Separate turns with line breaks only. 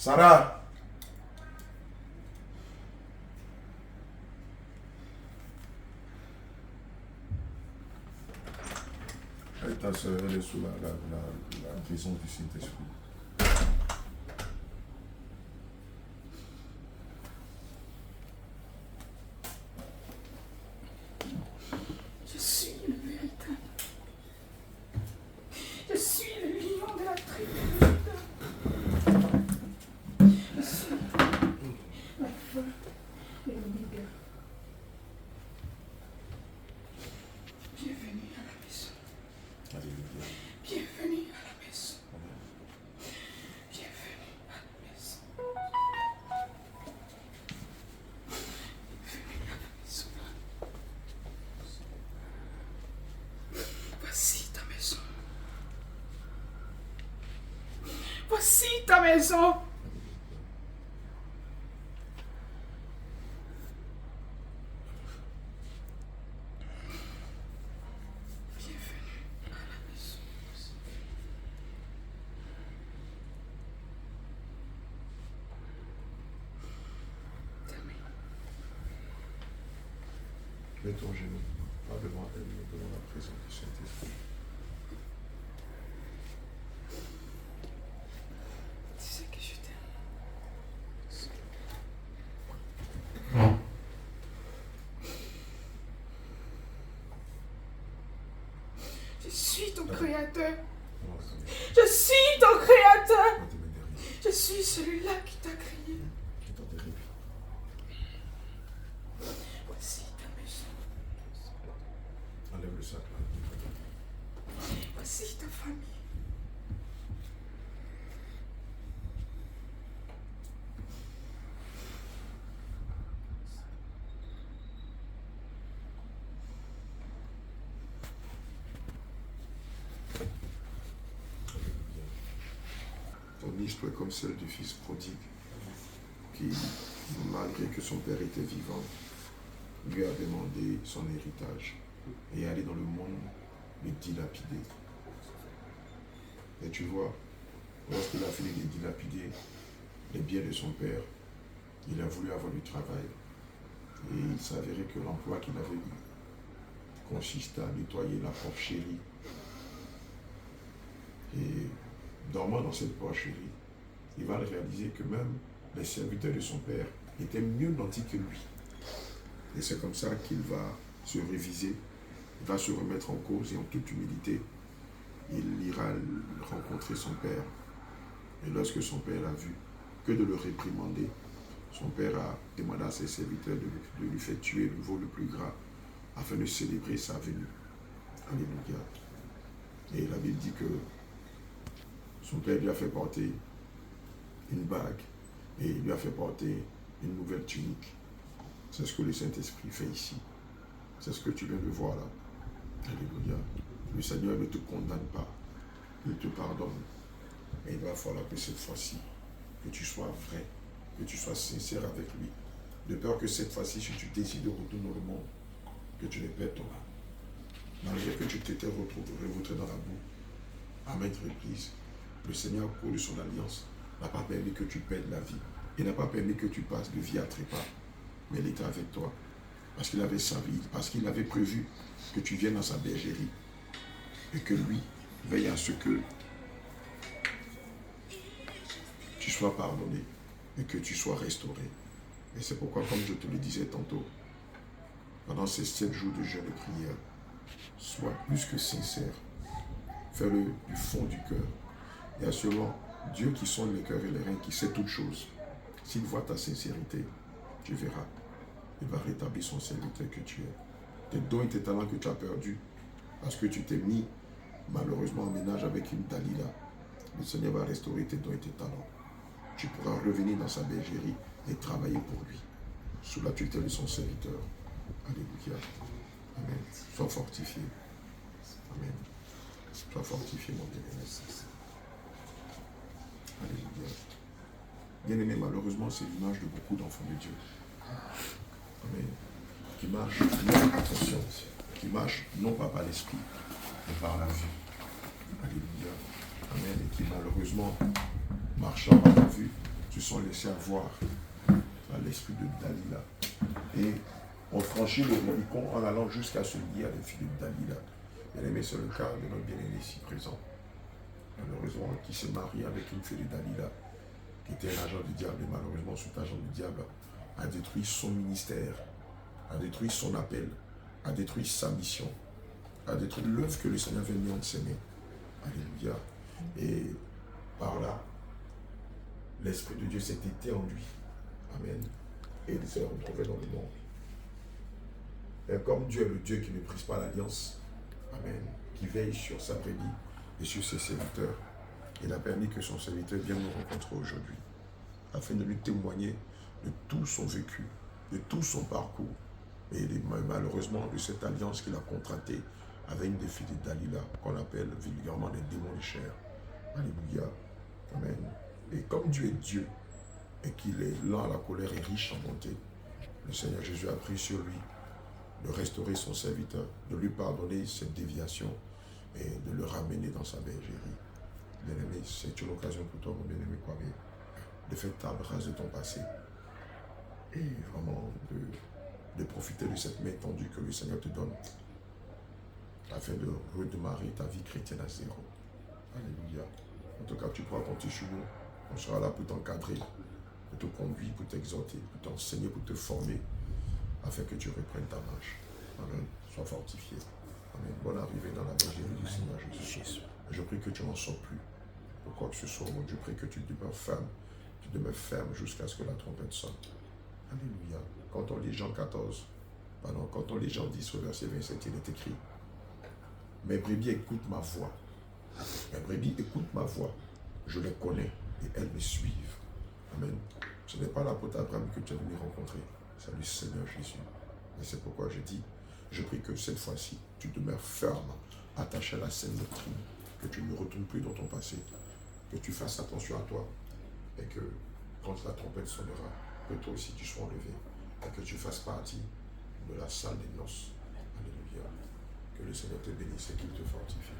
Sarah. Ta soeur, elle est sous la prison du Saint-Esprit.
Je suis le véritable. Je suis le lion de la tribu de Juda. Je suis l'alpha et l'oméga. Bienvenue à la maison.
Alléluia.
Bienvenue à la maison. Bienvenue à la maison. Bienvenue à la maison. Voici ta maison. Voici ta maison. Bienvenue à la maison. Terminé.
Mets ton genou, pas devant elle, mais devant la présence du Saint-Esprit.
Tu sais que je t'aime. Je suis ton créateur. Je suis ton créateur. Je suis celui-là qui t'a créé. Voici ta maison.
Enlève le sac là.
Voici ta famille.
Ton histoire est comme celle du fils prodigue qui, malgré que son père était vivant, lui a demandé son héritage et aller dans le monde le dilapider. Et tu vois, lorsqu'il a fini de dilapider les biens de son père, il a voulu avoir du travail. Et il s'avérait que l'emploi qu'il avait eu consistait à nettoyer la porcherie. Et dormant dans cette porcherie, il va réaliser que même les serviteurs de son père étaient mieux nantis que lui. Et c'est comme ça qu'il va se réviser, il va se remettre en cause et en toute humilité, il ira rencontrer son père. Et lorsque son père a vu que de le réprimander, son père a demandé à ses serviteurs de lui faire tuer le veau le plus gras afin de célébrer sa venue. Alléluia. Et la Bible dit que son père lui a fait porter une bague et il lui a fait porter une nouvelle tunique. C'est ce que le Saint-Esprit fait ici. C'est ce que tu viens de voir là. Alléluia. Le Seigneur ne te condamne pas. Il te pardonne. Mais il va falloir que cette fois-ci, que tu sois vrai, que tu sois sincère avec lui. De peur que cette fois-ci, si tu décides de retourner dans le monde, que tu ne perdes ton âme. Malgré que tu t'étais remonté dans la boue, à maintes reprises, le Seigneur, au cours de son alliance, n'a pas permis que tu perdes la vie. Il n'a pas permis que tu passes de vie à trépas. Mais il était avec toi. Parce qu'il avait servi, parce qu'il avait prévu que tu viennes dans sa bergerie. Et que lui veille à ce que tu sois pardonné et que tu sois restauré. Et c'est pourquoi, comme je te le disais tantôt, pendant ces 7 jours de jeûne et prière, sois plus que sincère. Fais-le du fond du cœur. Et assurément, Dieu qui sonde les cœurs et les reins, qui sait toutes choses, s'il voit ta sincérité, tu verras. Il va rétablir son serviteur que tu es. Tes dons et tes talents que tu as perdus, parce que tu t'es mis malheureusement en ménage avec une Dalila, le Seigneur va restaurer tes dons et tes talents. Tu pourras revenir dans sa bergerie et travailler pour lui, sous la tutelle de son serviteur. Alléluia. Amen. Sois fortifié. Amen. Sois fortifié, mon bien-aimé. Alléluia. Bien-aimé, malheureusement, c'est l'image de beaucoup d'enfants de Dieu. Amen. Qui marchent non par la conscience, qui marchent non pas par l'esprit, mais par la vue. Alléluia. Amen. Et qui malheureusement, marchant par la vue, se sont laissés avoir à l'esprit de Dalila. Et on franchit le Rubicon en allant jusqu'à se lier à les filles de Dalila. Bien aimé, c'est le cas de notre bien-aimé ici présent. Malheureusement, qui s'est marié avec une fille de Dalila, qui était un agent du diable, et malheureusement, cet agent du diable a détruit son ministère, a détruit son appel, a détruit sa mission, a détruit l'œuvre que le Seigneur avait mis en scène. Alléluia. Et par là, l'Esprit de Dieu s'est éteint en lui. Amen. Et il s'est retrouvé dans le monde. Et comme Dieu est le Dieu qui ne brise pas l'alliance, amen, qui veille sur sa brebis et sur ses serviteurs, il a permis que son serviteur vienne nous rencontrer aujourd'hui, afin de lui témoigner de tout son vécu, de tout son parcours, et malheureusement de cette alliance qu'il a contractée avec une des filles de Dalila, qu'on appelle vulgairement les démons de chair. Alléluia. Amen. Et comme Dieu est Dieu, et qu'il est lent à la colère et riche en bonté, le Seigneur Jésus a pris sur lui de restaurer son serviteur, de lui pardonner cette déviation et de le ramener dans sa bergerie. Bien-aimé, c'est une occasion pour toi, mon bien-aimé Kwame, de faire table rase de ton passé et vraiment de profiter de cette main tendue que le Seigneur te donne afin de redémarrer ta vie chrétienne à zéro. Alléluia. En tout cas, tu pourras compter sur nous. On sera là pour t'encadrer, pour te conduire, pour t'exhorter, pour t'enseigner, pour te former, afin que tu reprennes ta marche. Amen. Sois fortifié. Amen. Bonne arrivée dans la bergerie du Seigneur Jésus. Je prie que tu n'en sors plus. Pour quoi que ce soit, mon Dieu, je prie que tu demeures ferme. Tu demeures ferme jusqu'à ce que la trompette sonne. Alléluia. Quand on lit Jean 14, pardon, quand on lit Jean 10 au verset 27, il est écrit: mes brebis écoutent ma voix. Mes brebis écoutent ma voix. Je les connais et elles me suivent. Amen. Ce n'est pas l'apôtre Abraham que tu es venu rencontrer. C'est le Seigneur Jésus. Et c'est pourquoi je dis, je prie que cette fois-ci, tu demeures ferme, attaché à la saine doctrine, que tu ne retournes plus dans ton passé, que tu fasses attention à toi, et que quand la trompette sonnera, que toi aussi tu sois enlevé, et que tu fasses partie de la salle des noces. Alléluia. Que le Seigneur te bénisse et qu'il te fortifie.